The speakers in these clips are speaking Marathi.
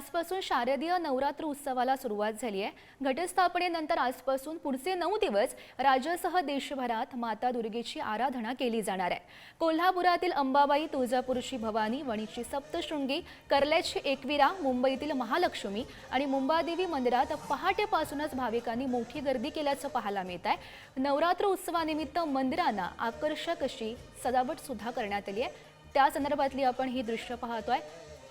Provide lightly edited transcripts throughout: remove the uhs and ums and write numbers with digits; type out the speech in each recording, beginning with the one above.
आजपासून शारदीय नवरात्र उत्सवाला सुरुवात झाली आहे। घटस्थापनेनंतर आजपासून पुढचे 9 दिवस राज्यासह देशभरात माता दुर्गेची आराधना केली जाणार आहे। कोल्हापुरातील अंबाबाई, तुळजापूरची भवानी, वणीची सप्तशृंगी, कर्ल्याची एकविरा, मुंबईतील महालक्ष्मी आणि मुंबादेवी मंदिरात पहाटेपासूनच भाविकांनी मोठी गर्दी केल्याचं पाहायला मिळत आहे। नवरात्र उत्सवानिमित्त मंदिरांना आकर्षक अशी सजावट सुद्धा करण्यात आली आहे। त्या संदर्भातली आपण ही दृश्य पाहतोय।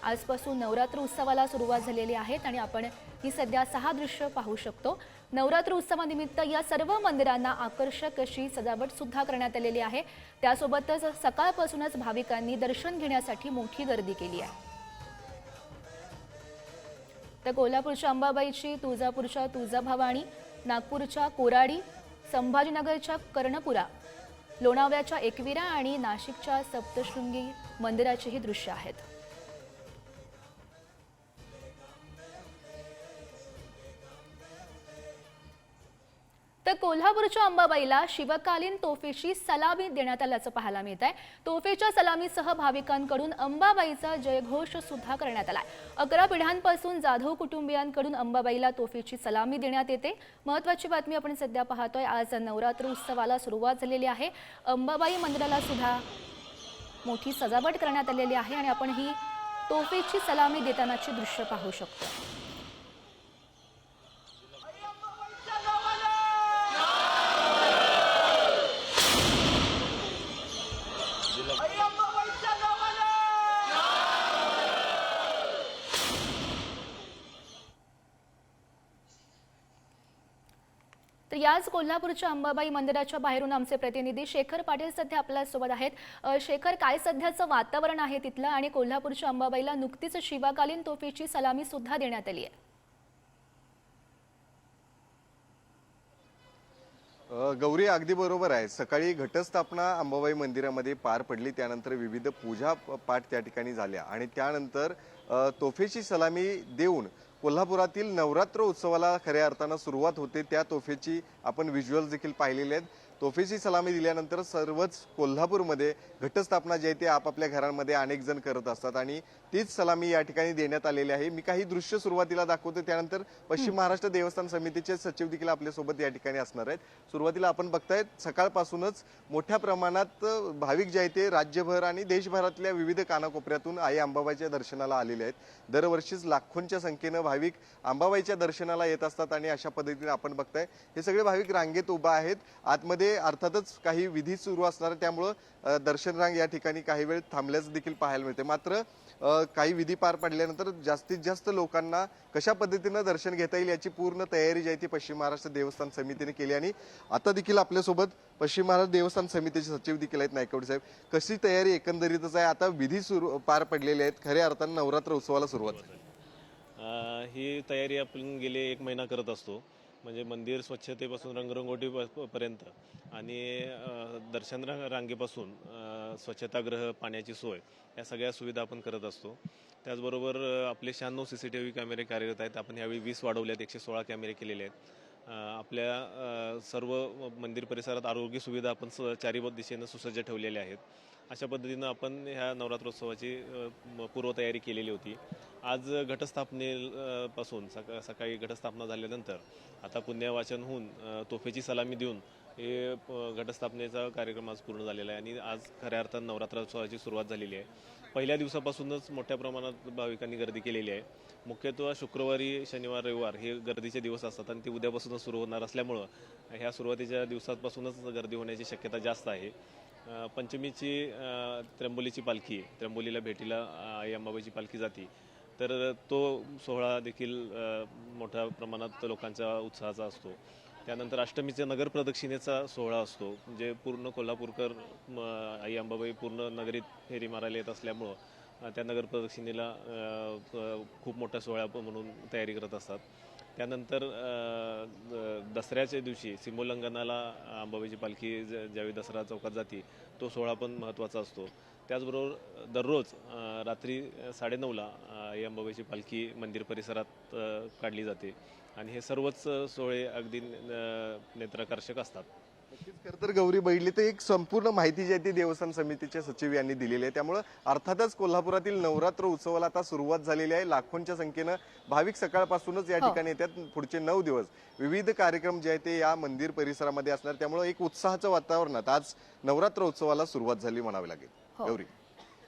आजपासून नवरात्र उत्सवाला सुरुवात झालेली आहे आणि आपण ही सध्या 6 दृश्य पाहू शकतो। नवरात्र उत्सवानिमित्त या सर्व मंदिरांना आकर्षक अशी सजावट सुद्धा करण्यात आलेली आहे। त्यासोबतच सकाळपासूनच भाविकांनी दर्शन घेण्यासाठी मोठी गर्दी केली आहे। तर कोल्हापूरच्या अंबाबाईची, तुळजापूरच्या तुळजाभवानी, नागपूरच्या कोराडी, संभाजीनगरच्या कर्णपुरा, लोणावळ्याच्या एकविरा आणि नाशिकच्या सप्तशृंगी मंदिराची ही दृश्य आहेत। तर कोल्हापूरच्या अंबाबाईला शिवकालीन तोफेची सलामी देण्यात आल्याचं पाहायला मिळत आहे। तोफेच्या सलामीसह भाविकांकडून अंबाबाईचा जयघोष सुद्धा करण्यात आलाय। 11 पिढ्यांपासून जाधव कुटुंबियांकडून अंबाबाईला तोफेची सलामी देण्यात येते। महत्त्वाची बातमी आपण सध्या पाहतोय। आज नवरात्र उत्सवाला सुरुवात झालेली आहे। अंबाबाई मंदिराला सुद्धा मोठी सजावट करण्यात आलेली आहे आणि आपण ही तोफेची सलामी देतानाची दृश्य पाहू शकतो। तर याच कोल्हापूरच्या अंबाबाई मंदिराच्या बाहेरून आमचे प्रतिनिधी शेखर पाटील सध्या आपल्या सोबत आहेत। शेखर, काय सध्याचं वातावरण आहे तिथलं आणि कोल्हापूरच्या अंबाबाईला नुकतीच शिवकालीन तोफेची सलामी सुद्धा देण्यात आली आहे? गौरी, अगदी बरोबर आहे। सकाळी घटस्थापना अंबाबाई मंदिरामध्ये पार पडली, त्यानंतर विविध पूजा पाठ त्या ठिकाणी झाल्या आणि त्यानंतर तोफेची सलामी देऊन कोल्हापुरातील नवरात्र उत्सवाला खऱ्या अर्थानं सुरुवात होते। त्या तोफेची आपण व्हिज्युअल्स देखील पाहिलेले आहेत। तोफेची सलामी दिल्यानंतर सर्वच कोल्हापूरमध्ये घटस्थापना जी आहे ती आपापल्या घरांमध्ये अनेक जण करत असतात आणि तीच सलामी या ठिकाणी देण्यात आलेली आहे। मी काही दृश्य सुरुवातीला दाखवतो, त्यानंतर पश्चिम महाराष्ट्र देवस्थान समितीचे सचिव देखील आपल्यासोबत या ठिकाणी असणार आहेत। सुरुवातीला आपण बघतायत, सकाळपासूनच मोठ्या प्रमाणात भाविक जे आहेत ते राज्यभर आणि देशभरातल्या विविध कानाकोपऱ्यातून आई अंबाबाईच्या दर्शनाला आलेले आहेत। दरवर्षीच लाखोंच्या संख्येनं भाविक अंबाबाईच्या दर्शनाला येत असतात आणि अशा पद्धतीने आपण बघताय हे सगळे भाविक रांगेत उभा आहेत। आतमध्ये अर्थातच काही विधी सुरू असणार, त्यामुळे दर्शन रांग या ठिकाणी काही वेळ थांबल्याचं देखील पाहायला मिळते। मात्र काही विधी पार पडल्यानंतर जास्तीत जास्त लोकांना कशा पद्धतीनं दर्शन घेता येईल याची पूर्ण तयारी जी आहे ती पश्चिम महाराष्ट्र देवस्थान समितीने केली आणि आता देखील आपल्यासोबत पश्चिम महाराष्ट्र देवस्थान समितीचे सचिव देखील आहेत, नायकवडे साहेब। कशी तयारी एकंदरीतच आहे? आता विधी सुरू पार पडलेले आहेत, खऱ्या अर्थानं नवरात्र उत्सवाला सुरुवात झाली। ही तयारी आपण गेले 1 महिना करत असतो। म्हणजे मंदिर स्वच्छतेपासून रंगरंगोटी पर्यंत आणि दर्शन रांगेपासून स्वच्छतागृह, पाण्याची सोय या सगळ्या सुविधा आपण करत असतो। त्याचबरोबर आपले 96 CCTV कॅमेरे कार्यरत आहेत। आपण यावेळी 20 वाढवल्यात, 116 कॅमेरे केलेले आहेत। आपल्या सर्व मंदिर परिसरात आरोग्य सुविधा आपण चारी दिशेनं सुसज्ज ठेवलेल्या आहेत। अशा पद्धतीनं आपण ह्या नवरात्रोत्सवाची पूर्वतयारी केलेली होती। आज घटस्थापनेपासून सकाळी घटस्थापना झाल्यानंतर आता पुण्यवाचन होऊन तोफेची सलामी देऊन हे घटस्थापनेचा कार्यक्रम आज पूर्ण झालेला आहे आणि आज खऱ्या अर्थानं नवरात्रोत्सवाची सुरुवात झालेली आहे। पहिल्या दिवसापासूनच मोठ्या प्रमाणात भाविकांनी गर्दी केलेली आहे। मुख्यतः शुक्रवारी, शनिवार, रविवार हे गर्दीचे दिवस असतात आणि ते उद्यापासूनच सुरू होणार असल्यामुळं ह्या सुरुवातीच्या दिवसापासूनच गर्दी होण्याची शक्यता जास्त आहे। पंचमीची त्र्यंबोलीची पालखी, त्र्यंबोलीला भेटीला आई अंबाबाईची पालखी जाती, तर तो सोहळा देखील मोठ्या प्रमाणात लोकांच्या उत्साहाचा असतो। त्यानंतर अष्टमीच्या नगर प्रदक्षिणेचा सोहळा असतो, म्हणजे पूर्ण कोल्हापूरकर आई अंबाबाई पूर्ण नगरीत फेरी मारायला येत असल्यामुळं त्या नगर प्रदक्षिणेला खूप मोठ्या सोहळा म्हणून तयारी करत असतात। त्यानंतर दसऱ्याच्या दिवशी सीमोल्लंघनाला अंबाबाईची पालखी ज्यावेळी दसरा चौकात जाते तो सोहळा पण महत्त्वाचा असतो। त्याचबरोबर दररोज रात्री 9:30ला आई अंबाबाईची पालखी मंदिर परिसरात काढली जाते आणि हे सर्वच सोहळे अगदी नेत्राकर्षक असतात। खरं तर गौरी बघितली तर एक संपूर्ण माहिती जी आहे ती देवस्थान समितीच्या सचिव यांनी दिलेली आहे. त्यामुळं अर्थातच कोल्हापुरातील नवरात्र उत्सवाला आता सुरुवात झालेली आहे. लाखोंच्या संख्येनं भाविक सकाळपासूनच या ठिकाणी येतात. पुढचे 9 दिवस विविध कार्यक्रम जे आहेत ते या मंदिर परिसरामध्ये असणार. त्यामुळं एक उत्साहाचं वातावरणात आज नवरात्र उत्सवाला सुरुवात झाली म्हणावी लागेल. गौरी,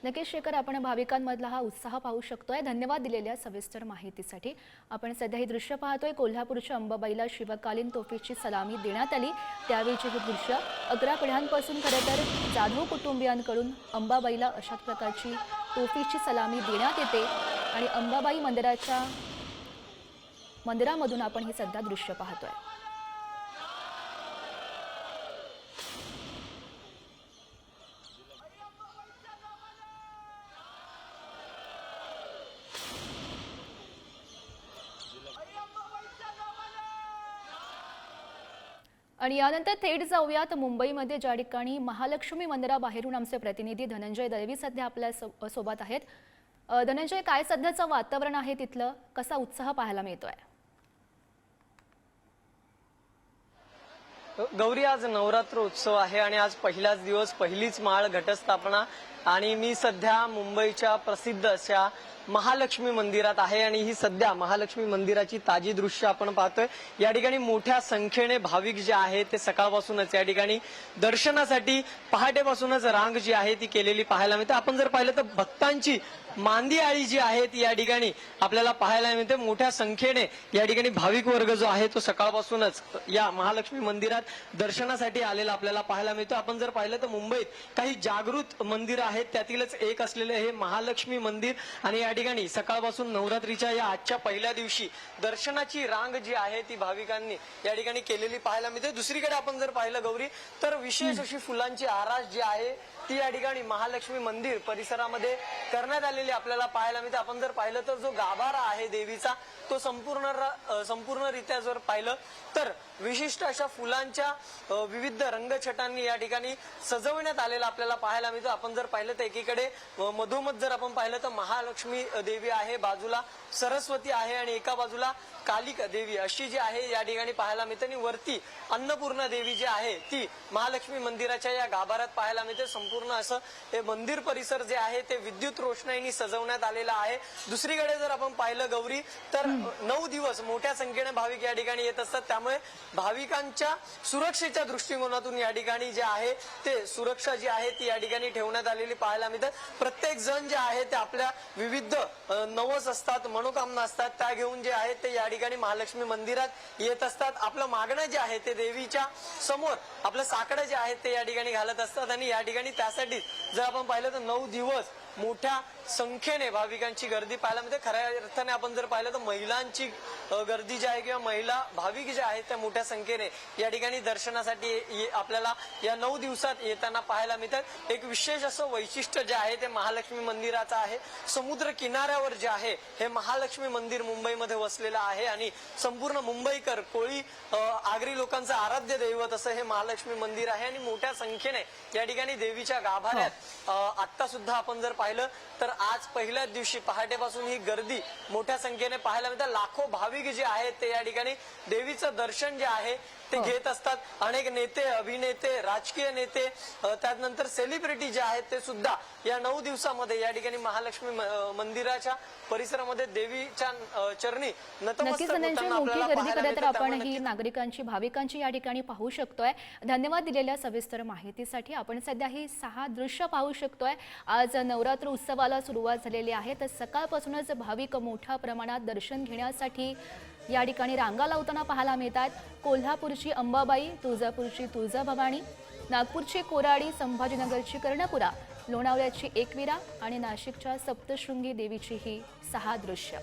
नक्कीच शेखर, आपण भाविकांमधला हा उत्साह पाहू शकतोय. धन्यवाद दिलेल्या सविस्तर माहितीसाठी. आपण सध्या हे दृश्य पाहतोय. कोल्हापूरच्या अंबाबाईला शिवकालीन तोफेची सलामी देण्यात आली. त्यावेळीचे हे दृश्य 11 पिढ्यांपासून खरं तर जाधव कुटुंबियांकडून अंबाबाईला अशा प्रकारची तोफेची सलामी देण्यात येते आणि अंबाबाई मंदिरामधून आपण हे सध्या दृश्य पाहतोय. आणि यानंतर थेट जाऊयात मुंबईमध्ये, ज्या ठिकाणी महालक्ष्मी मंदिराबाहेरून आमचे प्रतिनिधी धनंजय दळवी सध्या आपल्या सोबत आहेत. धनंजय, काय सध्याचं वातावरण आहे तिथलं? कसा उत्साह पाहायला मिळतोय? गौरी, आज नवरात्र उत्सव आहे आणि आज पहिलाच दिवस, पहिलीच माळ, घटस्थापना. आणि मी सध्या मुंबईच्या प्रसिद्ध अशा महालक्ष्मी मंदिरात आहे आणि ही सध्या महालक्ष्मी मंदिराची ताजी दृश्य आपण पाहतोय. या ठिकाणी मोठ्या संख्येने भाविक जे आहेत ते सकाळपासूनच या ठिकाणी दर्शनासाठी पहाटेपासूनच रांग जी आहे ती केलेली पाहायला मिळते. आपण जर पाहिलं तर भक्तांची मांदी आळी जी आहे ती या ठिकाणी आपल्याला पाहायला मिळते. मोठ्या संख्येने या ठिकाणी भाविक वर्ग जो आहे तो सकाळपासूनच या महालक्ष्मी मंदिरात दर्शनासाठी आलेला आपल्याला पाहायला मिळतो. आपण जर पाहिलं तर मुंबईत काही जागृत मंदिर आहेत, त्यातीलच एक असलेले हे महालक्ष्मी मंदिर. आणि या ठिकाणी सकाळपासून नवरात्रीच्या या आजच्या पहिल्या दिवशी दर्शनाची रांग जी आहे ती भाविकांनी या ठिकाणी केलेली पाहायला मिळते. दुसरीकडे आपण जर पाहिलं गौरी तर विशेष अशी फुलांची आरास जी आहे ती या ठिकाणी महालक्ष्मी मंदिर परिसरामध्ये करण्यात आलेली आपल्याला पाहायला मिळते. आपण जर पाहिलं तर जो गाभारा आहे देवीचा तो संपूर्णरित्या जर पाहिलं तर विशिष्ट अशा फुलांच्या विविध रंगछटांनी या ठिकाणी सजवण्यात आलेला आपल्याला पाहायला मिळतो. आपण जर पाहिलं तर एकीकडे मधोमध जर आपण पाहिलं तर महालक्ष्मी देवी आहे, बाजूला सरस्वती आहे आणि एका बाजूला कालिका देवी अशी जी आहे या ठिकाणी पाहायला मिळते. आणि वरती अन्नपूर्णा देवी जी आहे ती महालक्ष्मी मंदिराच्या या गाभाऱ्यात पाहायला मिळते. संपूर्ण असं हे मंदिर परिसर जे आहे ते विद्युत रोषणाईने सजवण्यात आलेला आहे. दुसरीकडे जर आपण पाहिलं गौरी तर 9 दिवस मोठ्या संख्येने भाविक या ठिकाणी येत असतात. त्यामुळे भाविकांच्या सुरक्षेच्या दृष्टिकोनातून या ठिकाणी जे आहे ते सुरक्षा जी आहे ती या ठिकाणी ठेवण्यात आलेली पाहायला मिळतात. प्रत्येक जण जे आहे ते आपल्या विविध नवस असतात, मनोकामना असतात, त्या घेऊन जे आहे ते या ठिकाणी महालक्ष्मी मंदिरात येत असतात. आपलं मागणं जे आहे ते देवीच्या समोर आपलं साकडं जे आहे ते या ठिकाणी घालत असतात. आणि या ठिकाणी त्यासाठी जर आपण पाहिलं तर 9 दिवस मोठ्या संख्येने भाविकांची गर्दी पाहायला मिळते. खऱ्या अर्थाने आपण जर पाहिलं तर महिलांची गर्दी जी आहे किंवा महिला भाविक जे आहेत त्या मोठ्या संख्येने या ठिकाणी दर्शनासाठी आपल्याला या 9 दिवसात येताना पाहायला मिळतात. एक विशेष असं वैशिष्ट्य जे आहे ते महालक्ष्मी मंदिराचं आहे. समुद्र किनाऱ्यावर जे आहे हे महालक्ष्मी मंदिर मुंबईमध्ये वसलेलं आहे आणि संपूर्ण मुंबईकर कोळी आगरी लोकांचं आराध्य दैवत असं हे महालक्ष्मी मंदिर आहे. आणि मोठ्या संख्येने या ठिकाणी देवीच्या गाभाऱ्यात आता सुद्धा आपण जर पाहिलं तर आज पहिल्याच दिवशी पहाटेपासून ही गर्दी मोठ्या संख्येने पाहायला मिळते. लाखो भाविक जे आहेत ते या ठिकाणी देवीचं दर्शन जे आहे ते घेत असतात. अनेक नेते, अभिनेते, राजकीय नेते, त्यानंतर सेलिब्रिटी जे आहेत ते सुद्धा या 9 दिवसामध्ये या ठिकाणी महालक्ष्मी मंदिराच्या परिसरामध्ये देवीच्या चरणी नक्कीच धनंजय, मोठी गर्दी करत तर आपण ही नागरिकांची, भाविकांची या ठिकाणी पाहू शकतोय. धन्यवाद दिलेल्या सविस्तर माहितीसाठी. आपण सध्या ही 6 दृश्य पाहू शकतोय. आज नवरात्र उत्सवाला सुरुवात झालेली आहे तर सकाळपासूनच भाविक मोठ्या प्रमाणात दर्शन घेण्यासाठी या ठिकाणी रांगा लावताना पाहायला मिळतात. कोल्हापूरची अंबाबाई, तुळजापूरची तुळजाभवानी, नागपूरची कोराडी, संभाजीनगरची कर्णपुरा, लोणावळ्याची एकविरा आणि नाशिकच्या सप्तशृंगी देवीची ही 6 दृश्य.